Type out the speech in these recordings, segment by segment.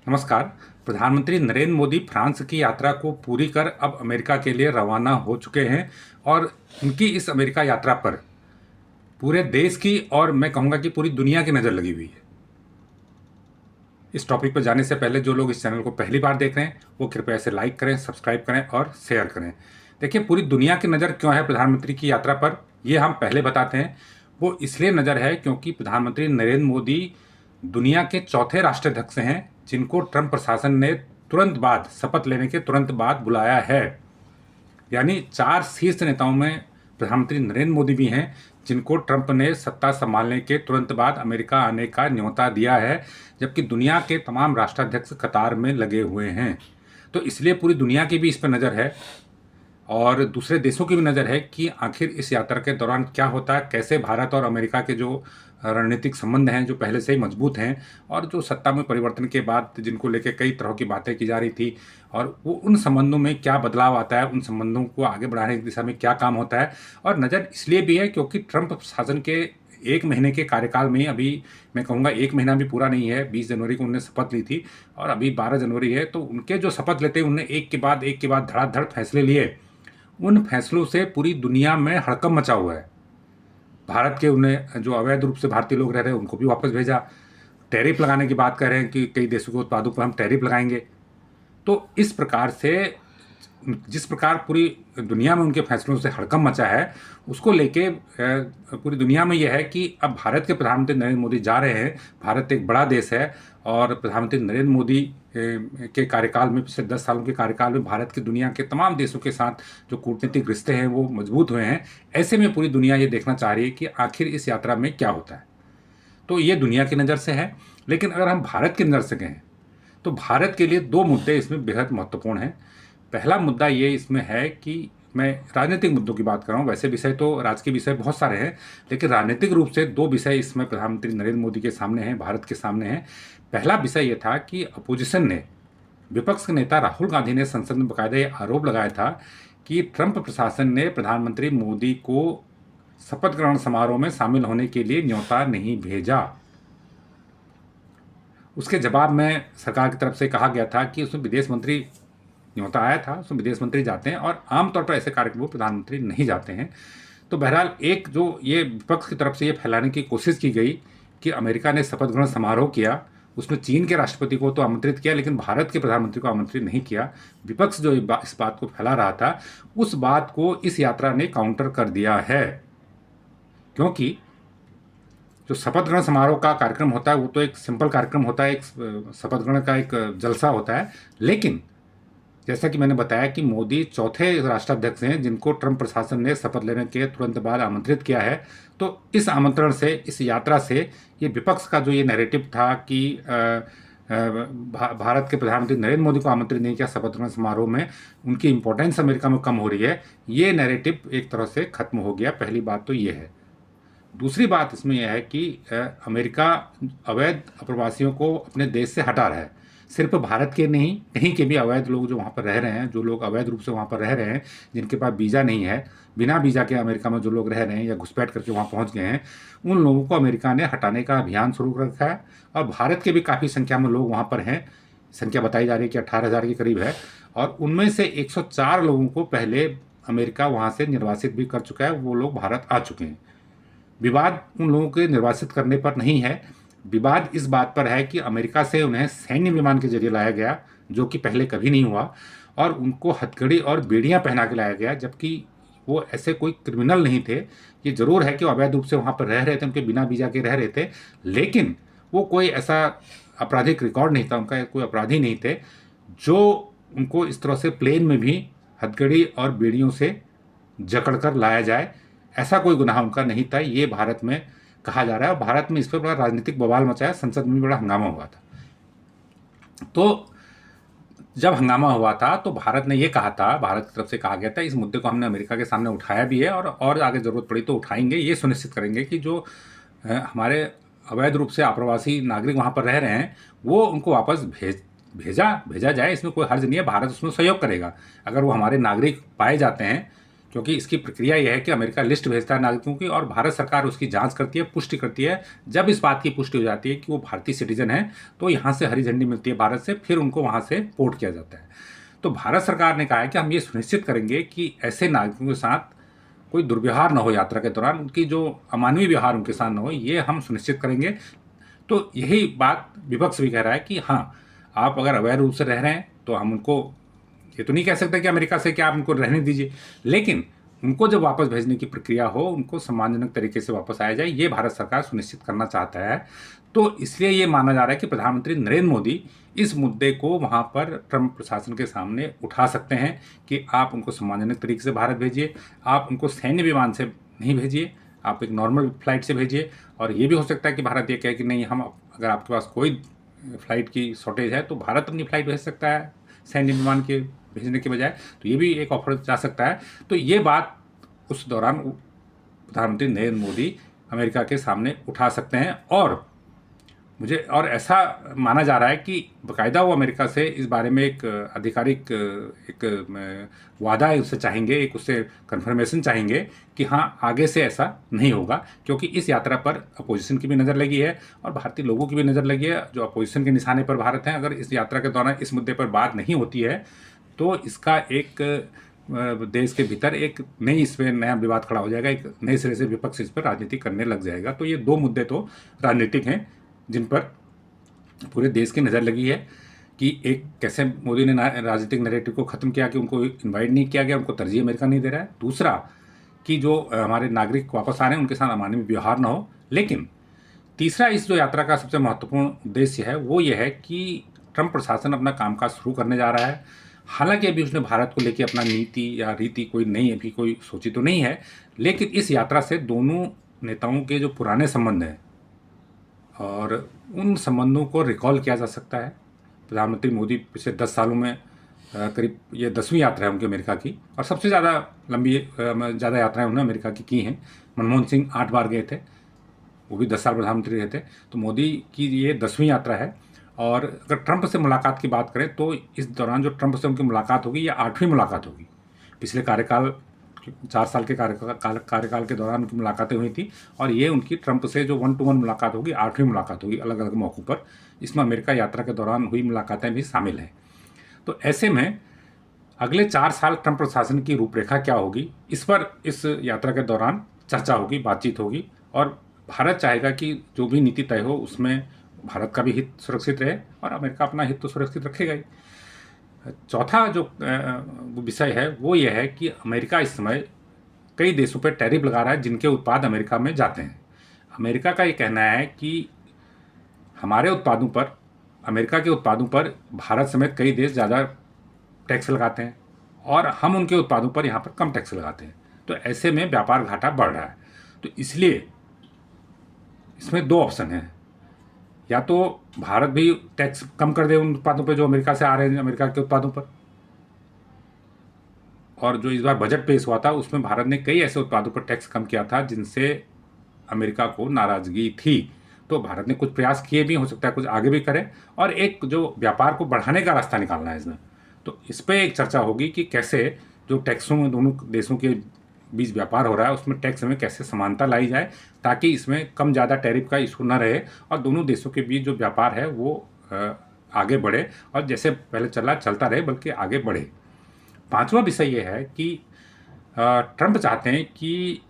नमस्कार। प्रधानमंत्री नरेंद्र मोदी फ्रांस की यात्रा को पूरी कर अब अमेरिका के लिए रवाना हो चुके हैं और उनकी इस अमेरिका यात्रा पर पूरे देश की और मैं कहूँगा कि पूरी दुनिया की नज़र लगी हुई है। इस टॉपिक पर जाने से पहले जो लोग इस चैनल को पहली बार देख रहे हैं वो कृपया इसे लाइक करें, सब्सक्राइब करें और शेयर करें। देखिए, पूरी दुनिया की नज़र क्यों है प्रधानमंत्री की यात्रा पर, ये हम पहले बताते हैं। वो इसलिए नज़र है क्योंकि प्रधानमंत्री नरेंद्र मोदी दुनिया के चौथे राष्ट्राध्यक्ष हैं जिनको ट्रंप प्रशासन ने तुरंत बाद, शपथ लेने के तुरंत बाद बुलाया है। यानी 4 शीर्ष नेताओं में प्रधानमंत्री नरेंद्र मोदी भी हैं जिनको ट्रंप ने सत्ता संभालने के तुरंत बाद अमेरिका आने का न्योता दिया है, जबकि दुनिया के तमाम राष्ट्राध्यक्ष कतार में लगे हुए हैं। तो इसलिए पूरी दुनिया की भी इस पर नज़र है और दूसरे देशों की भी नज़र है कि आखिर इस यात्रा के दौरान क्या होता है, कैसे भारत और अमेरिका के जो रणनीतिक संबंध हैं जो पहले से ही मजबूत हैं और जो सत्ता में परिवर्तन के बाद जिनको लेकर कई तरह की बातें की जा रही थी, और वो उन संबंधों में क्या बदलाव आता है, उन संबंधों को आगे बढ़ाने की दिशा में क्या काम होता है। और नज़र इसलिए भी है क्योंकि ट्रंप शासन के 1 महीने के कार्यकाल में, अभी मैं कहूँगा 1 महीना भी पूरा नहीं है, 20 जनवरी को उन्होंने शपथ ली थी और अभी 12 जनवरी है, तो उनके जो शपथ लेते उन्होंने एक के बाद धड़ाधड़ फैसले लिए। उन फैसलों से पूरी दुनिया में हड़कंप मचा हुआ है। भारत के, उन्हें जो अवैध रूप से भारतीय लोग रह रहे हैं उनको भी वापस भेजा। टैरिफ लगाने की बात कर रहे हैं कि कई देशों के उत्पादों पर हम टैरिफ लगाएंगे। तो इस प्रकार से जिस प्रकार पूरी दुनिया में उनके फैसलों से हड़कंप मचा है, उसको लेके पूरी दुनिया में यह है कि अब भारत के प्रधानमंत्री नरेंद्र मोदी जा रहे हैं। भारत एक बड़ा देश है और प्रधानमंत्री नरेंद्र मोदी के कार्यकाल में, पिछले 10 सालों के कार्यकाल में भारत की दुनिया के तमाम देशों के साथ जो कूटनीतिक रिश्ते हैं वो मजबूत हुए हैं। ऐसे में पूरी दुनिया ये देखना चाह रही है कि आखिर इस यात्रा में क्या होता है। तो ये दुनिया की नज़र से है, लेकिन अगर हम भारत की नज़र से कहें तो भारत के लिए 2 मुद्दे इसमें बेहद महत्वपूर्ण हैं। पहला मुद्दा ये इसमें है कि मैं राजनीतिक मुद्दों की बात कर रहा हूँ, वैसे विषय तो राजकीय विषय बहुत सारे हैं, लेकिन राजनीतिक रूप से 2 विषय इसमें प्रधानमंत्री नरेंद्र मोदी के सामने हैं, भारत के सामने हैं। पहला विषय ये था कि अपोजिशन ने, विपक्ष के नेता राहुल गांधी ने संसद में बाकायदा ये आरोप लगाया था कि ट्रंप प्रशासन ने प्रधानमंत्री मोदी को शपथ ग्रहण समारोह में शामिल होने के लिए न्योता नहीं भेजा। उसके जवाब में सरकार की तरफ से कहा गया था कि उसमें विदेश मंत्री न्योता आया था, उसमें विदेश मंत्री जाते हैं और आमतौर पर ऐसे कार्यक्रमों प्रधानमंत्री नहीं जाते हैं। तो बहरहाल एक जो ये विपक्ष की तरफ से ये फैलाने की कोशिश की गई कि अमेरिका ने शपथ ग्रहण समारोह किया, उसमें चीन के राष्ट्रपति को तो आमंत्रित किया लेकिन भारत के प्रधानमंत्री को आमंत्रित नहीं किया। विपक्ष जो इस बात को फैला रहा था, उस बात को इस यात्रा ने काउंटर कर दिया है, क्योंकि जो शपथ ग्रहण समारोह का कार्यक्रम होता है वो तो एक सिंपल कार्यक्रम होता है, एक शपथ ग्रहण का एक जलसा होता है। लेकिन जैसा कि मैंने बताया कि मोदी चौथे राष्ट्राध्यक्ष हैं जिनको ट्रंप प्रशासन ने शपथ लेने के तुरंत बाद आमंत्रित किया है। तो इस आमंत्रण से, इस यात्रा से, ये विपक्ष का जो ये नैरेटिव था कि भारत के प्रधानमंत्री नरेंद्र मोदी को आमंत्रित नहीं किया शपथ ग्रहण समारोह में, उनकी इंपॉर्टेंस अमेरिका में कम हो रही है, ये नैरेटिव एक तरह से खत्म हो गया। पहली बात तो ये है। दूसरी बात इसमें यह है कि अमेरिका अवैध अप्रवासियों को अपने देश से हटा रहा है। सिर्फ भारत के नहीं, कहीं के भी अवैध लोग जो वहाँ पर रह रहे हैं, जो लोग अवैध रूप से वहाँ पर रह रहे हैं, जिनके पास वीज़ा नहीं है, बिना वीज़ा के अमेरिका में जो लोग रह रहे हैं या घुसपैठ करके वहाँ पहुँच गए हैं, उन लोगों को अमेरिका ने हटाने का अभियान शुरू कर रखा है। और भारत के भी काफ़ी संख्या में लोग वहाँ पर हैं, संख्या बताई जा रही है कि 18,000 के करीब है, और उनमें से 104 लोगों को पहले अमेरिका वहाँ से निर्वासित भी कर चुका है, वो लोग भारत आ चुके हैं। विवाद उन लोगों के निर्वासित करने पर नहीं है, विवाद इस बात पर है कि अमेरिका से उन्हें सैन्य विमान के जरिए लाया गया, जो कि पहले कभी नहीं हुआ, और उनको हथकड़ी और बेड़ियां पहना के लाया गया, जबकि वो ऐसे कोई क्रिमिनल नहीं थे। ये ज़रूर है कि वो अवैध रूप से वहाँ पर रह रहे थे, उनके बिना वीज़ा के रह रहे थे, लेकिन वो कोई ऐसा आपराधिक रिकॉर्ड नहीं था, उनका कोई अपराधी नहीं थे जो उनको इस तरह से प्लेन में भी हथकड़ी और बेड़ियों से जकड़ कर लाया जाए। ऐसा कोई गुनाह उनका नहीं था, ये भारत में कहा जा रहा है। और भारत में इस पर बड़ा राजनीतिक बवाल मचा है, संसद में भी बड़ा हंगामा हुआ था। तो जब हंगामा हुआ था तो भारत ने ये कहा था, भारत की तरफ से कहा गया था, इस मुद्दे को हमने अमेरिका के सामने उठाया भी है और आगे ज़रूरत पड़ी तो उठाएंगे, ये सुनिश्चित करेंगे कि जो हमारे अवैध रूप से आप्रवासी नागरिक वहाँ पर रह रहे हैं वो उनको वापस भेजा जाए। इसमें कोई हर्ज नहीं है, भारत उसमें सहयोग करेगा अगर वो हमारे नागरिक पाए जाते हैं, क्योंकि इसकी प्रक्रिया यह है कि अमेरिका लिस्ट भेजता है नागरिकों की और भारत सरकार उसकी जांच करती है, पुष्टि करती है। जब इस बात की पुष्टि हो जाती है कि वो भारतीय सिटीजन है तो यहाँ से हरी झंडी मिलती है भारत से, फिर उनको वहाँ से पोर्ट किया जाता है। तो भारत सरकार ने कहा है कि हम ये सुनिश्चित करेंगे कि ऐसे नागरिकों के साथ कोई दुर्व्यवहार न हो यात्रा के दौरान, उनकी जो अमानवीय व्यवहार उनके साथ न हो, ये हम सुनिश्चित करेंगे। तो यही बात विपक्ष भी कह रहा है कि हाँ, आप अगर अवैध रूप से रह रहे हैं तो हम उनको ये तो नहीं कह सकते कि अमेरिका से कि आप उनको रहने दीजिए, लेकिन उनको जब वापस भेजने की प्रक्रिया हो, उनको सम्मानजनक तरीके से वापस आया जाए, ये भारत सरकार सुनिश्चित करना चाहता है। तो इसलिए ये माना जा रहा है कि प्रधानमंत्री नरेंद्र मोदी इस मुद्दे को वहाँ पर ट्रंप प्रशासन के सामने उठा सकते हैं कि आप उनको सम्मानजनक तरीके से भारत भेजिए, आप उनको सैन्य विमान से नहीं भेजिए, आप एक नॉर्मल फ्लाइट से भेजिए। और ये भी हो सकता है कि भारत ये कहे कि नहीं, हम अगर आपके पास कोई फ्लाइट की शॉर्टेज है तो भारत अपनी फ्लाइट भेज सकता है सैन्य विमान के भेजने के बजाय। तो ये भी एक ऑफर जा सकता है। तो ये बात उस दौरान प्रधानमंत्री नरेंद्र मोदी अमेरिका के सामने उठा सकते हैं। और मुझे और ऐसा माना जा रहा है कि बाकायदा वो अमेरिका से इस बारे में एक आधिकारिक एक वादा है उससे चाहेंगे, एक उससे कन्फर्मेशन चाहेंगे कि हाँ, आगे से ऐसा नहीं होगा। क्योंकि इस यात्रा पर अपोजिशन की भी नज़र लगी है और भारतीय लोगों की भी नज़र लगी है जो अपोजिशन के निशाने पर भारत हैं। अगर इस यात्रा के दौरान इस मुद्दे पर बात नहीं होती है तो इसका एक देश के भीतर एक नई इसमें नया विवाद खड़ा हो जाएगा, एक नए सिरे से विपक्ष इस पर राजनीति करने लग जाएगा। तो ये दो मुद्दे तो राजनीतिक हैं जिन पर पूरे देश की नज़र लगी है कि एक कैसे मोदी ने राजनीतिक नैरेटिव को ख़त्म किया कि उनको इनवाइट नहीं किया गया, उनको तरजीह अमेरिका नहीं दे रहा है। दूसरा कि जो हमारे नागरिक वापस आ रहे हैं उनके साथ अमानवीय व्यवहार ना हो। लेकिन तीसरा इस जो यात्रा का सबसे महत्वपूर्ण उद्देश्य है वो ये है कि ट्रंप प्रशासन अपना कामकाज शुरू करने जा रहा है। हालांकि अभी उसने भारत को लेकर अपना नीति या रीति कोई नई अभी कोई सोची तो नहीं है, लेकिन इस यात्रा से दोनों नेताओं के जो पुराने संबंध हैं और उन संबंधों को रिकॉल किया जा सकता है। प्रधानमंत्री मोदी पिछले 10 सालों में करीब ये 10वीं यात्रा है उनकी अमेरिका की, और सबसे ज़्यादा लंबी ज़्यादा यात्राएं उन्होंने अमेरिका की हैं। मनमोहन सिंह 8 बार गए थे, वो भी 10 साल प्रधानमंत्री रहे थे। तो मोदी की ये 10वीं यात्रा है। और अगर ट्रंप से मुलाकात की बात करें तो इस दौरान जो ट्रंप से उनकी मुलाकात होगी ये 8वीं मुलाकात होगी। पिछले कार्यकाल 4 साल के कार्यकाल के दौरान उनकी मुलाकातें हुई थी, और ये उनकी ट्रंप से जो 1-to-1 मुलाकात होगी 8वीं मुलाकात होगी अलग अलग मौक़ों पर। इसमें अमेरिका यात्रा के दौरान हुई मुलाकातें भी शामिल हैं। तो ऐसे में अगले 4 साल ट्रंप प्रशासन की रूपरेखा क्या होगी, इस पर इस यात्रा के दौरान चर्चा होगी, बातचीत होगी। और भारत चाहेगा कि जो भी नीति तय हो उसमें भारत का भी हित सुरक्षित रहे और अमेरिका अपना हित तो सुरक्षित रखेगा ही। चौथा जो विषय है वो ये है कि अमेरिका इस समय कई देशों पर टैरिफ लगा रहा है जिनके उत्पाद अमेरिका में जाते हैं। अमेरिका का ये कहना है कि हमारे उत्पादों पर, अमेरिका के उत्पादों पर भारत समेत कई देश ज़्यादा टैक्स लगाते हैं और हम उनके उत्पादों पर यहाँ पर कम टैक्स लगाते हैं। तो ऐसे में व्यापार घाटा बढ़ रहा है। तो इसलिए इसमें 2 ऑप्शन हैं, या तो भारत भी टैक्स कम कर दे उन उत्पादों पर जो अमेरिका से आ रहे हैं, अमेरिका के उत्पादों पर। और जो इस बार बजट पेश हुआ था उसमें भारत ने कई ऐसे उत्पादों पर टैक्स कम किया था जिनसे अमेरिका को नाराज़गी थी। तो भारत ने कुछ प्रयास किए भी, हो सकता है कुछ आगे भी करे, और एक जो व्यापार को बढ़ाने का रास्ता निकालना है इसमें। तो इस पर एक चर्चा होगी कि कैसे जो टैक्सों में दोनों देशों के बीच व्यापार हो रहा है उसमें टैक्स में कैसे समानता लाई जाए ताकि इसमें कम ज़्यादा टैरिफ का इशू न रहे और दोनों देशों के बीच जो व्यापार है वो आगे बढ़े और जैसे पहले चलता रहे बल्कि आगे बढ़े। 5वां विषय ये है कि ट्रंप चाहते हैं कि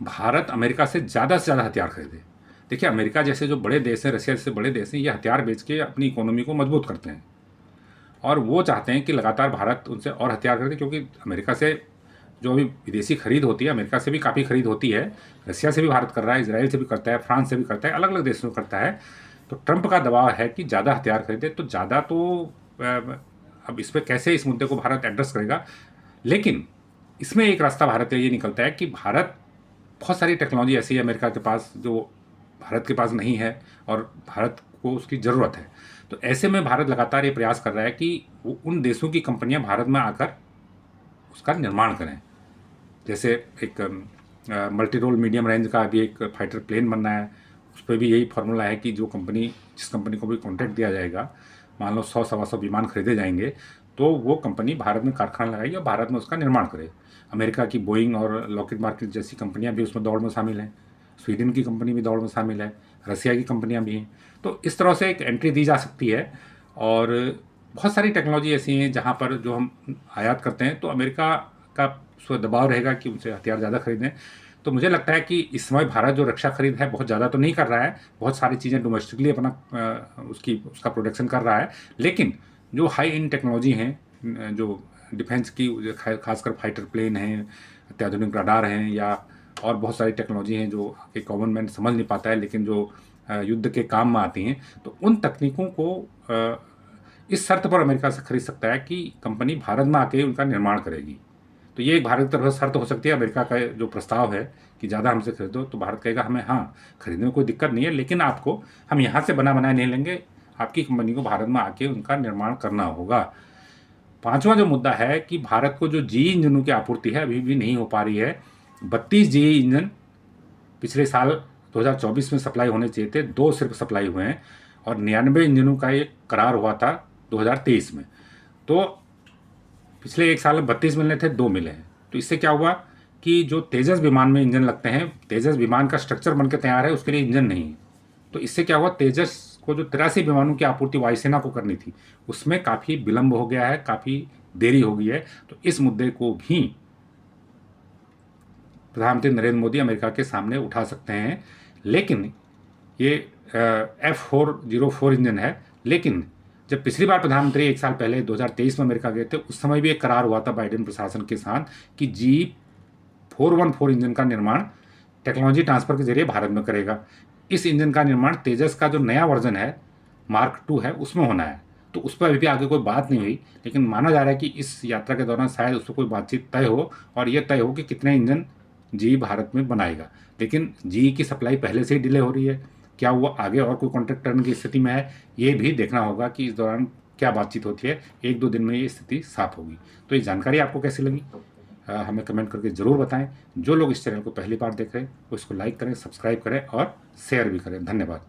भारत अमेरिका से ज़्यादा हथियार खरीदे। देखिए, अमेरिका जैसे जो बड़े देश हैं, रशिया जैसे बड़े देश हैं, ये हथियार बेच के अपनी इकोनॉमी को मजबूत करते हैं और वो चाहते हैं कि लगातार भारत उनसे और हथियार खरीदे, क्योंकि अमेरिका से जो अभी विदेशी खरीद होती है, अमेरिका से भी काफ़ी खरीद होती है, रशिया से भी भारत कर रहा है, इजराइल से भी करता है, फ्रांस से भी करता है, अलग अलग देशों से करता है। तो ट्रंप का दबाव है कि ज़्यादा हथियार खरीदे। तो ज़्यादा तो अब इस पर कैसे इस मुद्दे को भारत एड्रेस करेगा, लेकिन इसमें एक रास्ता भारत का ये निकलता है कि भारत बहुत सारी टेक्नोलॉजी ऐसी है अमेरिका के पास जो भारत के पास नहीं है और भारत को उसकी ज़रूरत है। तो ऐसे में भारत लगातार ये प्रयास कर रहा है कि वो उन देशों की कंपनियां भारत में आकर उसका निर्माण करें। जैसे एक मल्टी रोल मीडियम रेंज का भी एक फाइटर प्लेन बनना है, उस पर भी यही फार्मूला है कि जिस कंपनी को भी कॉन्ट्रैक्ट दिया जाएगा मान लो 100-125 विमान खरीदे जाएंगे, तो वो कंपनी भारत में कारखाना लगाएगी और भारत में उसका निर्माण करे। अमेरिका की बोइंग और लॉकहीड मार्टिन जैसी कंपनियां भी उसमें दौड़ में शामिल हैं, स्वीडन की कंपनी भी दौड़ में शामिल है, रसिया की कंपनियां भी हैं। तो इस तरह से एक एंट्री दी जा सकती है। और बहुत सारी टेक्नोलॉजी ऐसी हैं जहाँ पर जो हम आयात करते हैं तो अमेरिका का उस पर दबाव रहेगा कि उनसे हथियार ज़्यादा खरीदें। तो मुझे लगता है कि इस समय भारत जो रक्षा खरीद है बहुत ज़्यादा तो नहीं कर रहा है, बहुत सारी चीज़ें डोमेस्टिकली अपना उसका प्रोडक्शन कर रहा है। लेकिन जो हाई एंड टेक्नोलॉजी हैं, जो डिफेंस की, खासकर फाइटर प्लेन हैं, अत्याधुनिक रडार हैं, या और बहुत सारी टेक्नोलॉजी हैं जो कि कॉमन मैन समझ नहीं पाता है लेकिन जो युद्ध के काम में आती हैं, तो उन तकनीकों को इस शर्त पर अमेरिका से खरीद सकता है कि कंपनी भारत में आके उनका निर्माण करेगी। तो ये एक भारत की तरफ से शर्त हो सकती है। अमेरिका का जो प्रस्ताव है कि ज़्यादा हमसे खरीदो, तो भारत कहेगा हमें हाँ खरीदने में कोई दिक्कत नहीं है, लेकिन आपको हम यहाँ से बना बनाया नहीं लेंगे, आपकी कंपनी को भारत में आके उनका निर्माण करना होगा। पांचवा जो मुद्दा है कि भारत को जो जी इंजनों की आपूर्ति है अभी भी नहीं हो पा रही है। 32 जी इंजन पिछले साल 2024 में सप्लाई होने चाहिए थे, 2 सिर्फ सप्लाई हुए हैं, और 99 इंजनों का एक करार हुआ था 2023 में। तो पिछले एक साल में 32 मिलने थे, 2 मिले हैं। तो इससे क्या हुआ कि जो तेजस विमान में इंजन लगते हैं, तेजस विमान का स्ट्रक्चर बन के तैयार है, उसके लिए इंजन नहीं है। तो इससे क्या हुआ, तेजस को जो 83 विमानों की आपूर्ति वायुसेना को करनी थी उसमें काफ़ी विलंब हो गया है, काफ़ी देरी हो गई है। तो इस मुद्दे को भी प्रधानमंत्री नरेंद्र मोदी अमेरिका के सामने उठा सकते हैं। लेकिन ये F404 इंजन है। लेकिन जब पिछली बार प्रधानमंत्री एक साल पहले 2023 में अमेरिका गए थे, उस समय भी एक करार हुआ था बाइडेन प्रशासन के साथ कि G414 इंजन का निर्माण टेक्नोलॉजी ट्रांसफर के जरिए भारत में करेगा। इस इंजन का निर्माण तेजस का जो नया वर्जन है, मार्क 2 है, उसमें होना है। तो उस पर अभी भी आगे कोई बात नहीं हुई, लेकिन माना जा रहा है कि इस यात्रा के दौरान शायद उस पर कोई बातचीत तय हो और ये तय हो कि कितने इंजन जी भारत में बनाएगा। लेकिन जी की सप्लाई पहले से ही डिले हो रही है, क्या वो आगे और कोई कॉन्ट्रैक्ट करने की स्थिति में है, ये भी देखना होगा कि इस दौरान क्या बातचीत होती है। 1-2 दिन में ये स्थिति साफ होगी। तो ये जानकारी आपको कैसी लगी हमें कमेंट करके ज़रूर बताएं। जो लोग इस चैनल को पहली बार देख रहे हैं वो इसको लाइक करें, सब्सक्राइब करें और शेयर भी करें। धन्यवाद।